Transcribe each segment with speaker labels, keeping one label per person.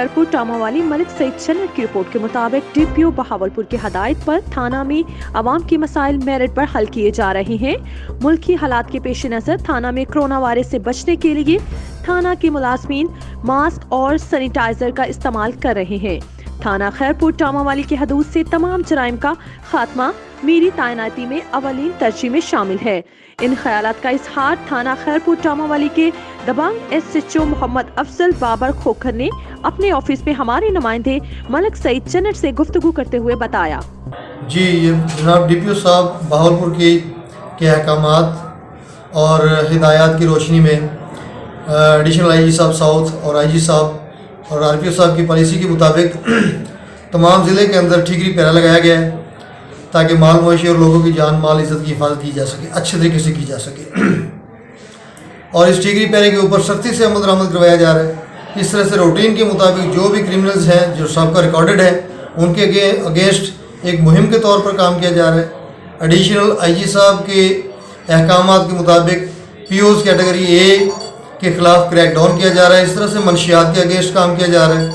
Speaker 1: खैरपुर टामावाली मलिक सईद चन्नट की रिपोर्ट के मुताबिक DPO बहावलपुर की हदायत पर थाना में आवाम के मसाइल मेरिट पर हल किए जा रहे हैं। मुल्की हालात के पेश नज़र थाना में कोरोना वायरस से बचने के लिए थाना के मुलाजमीन मास्क और सैनिटाइजर का इस्तेमाल कर रहे हैं। थाना खैरपुर टामावाली की हदूद से तमाम जराइम का खात्मा मेरी तैनाती में अवलीन तरजीह में शामिल है। इन ख्यालात का इजहार थाना खैरपुर टामावाली के दबंग SHO मोहम्मद अफजल बाबर खोखर ने अपने ऑफिस में हमारे नुमाइंदे मलिक सईद चन्नट से गुफ्तगू करते हुए बताया।
Speaker 2: जी, ये जनाब DPO साहब बहावलपुर के अहकामात और हिदायत की रोशनी में एडिशनल IG साहब साउथ और IG साहब और RPO साहब की पॉलिसी के मुताबिक तमाम ज़िले के अंदर ठीकरी पहरा लगाया गया है ताकि माल मवेशी और लोगों की जान माल इज़्ज़त की हिफाजत की जा सके, अच्छे तरीके से की जा सके। और इस ठीकरी पहरे के ऊपर सख्ती से अमल दरामद करवाया जा रहा है। इस तरह से रूटीन के मुताबिक जो भी क्रिमिनल्स हैं जो सबका रिकॉर्डेड है उनके अगेंस्ट एक मुहिम के तौर पर काम किया जा रहा है। एडिशनल IG साहब के अहकामात के मुताबिक POs कैटेगरी A के ख़िलाफ़ क्रैक डाउन किया जा रहा है। इस तरह से मनशियात के अगेंस्ट काम किया जा रहा है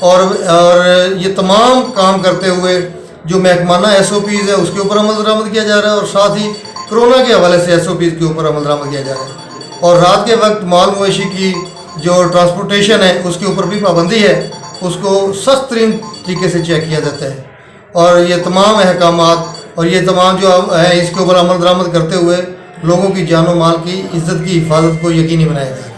Speaker 2: और ये तमाम काम करते हुए जो महकमाना SOPs है उसके ऊपर अमल दरामद किया जा रहा है और साथ ही कोरोना के हवाले से SOPs के ऊपर अमल दरामद किया जा रहा है। और रात के वक्त माल मवेशी की जो ट्रांसपोर्टेशन है उसके ऊपर भी पाबंदी है, उसको सख्त तरीन तरीके से चेक किया जाता है। और ये तमाम अहकामात और ये तमाम जो है इसके ऊपर अमल दरामद करते हुए लोगों की जान और माल की इज़्ज़त की हिफाजत को यकीनी बनाया जाए।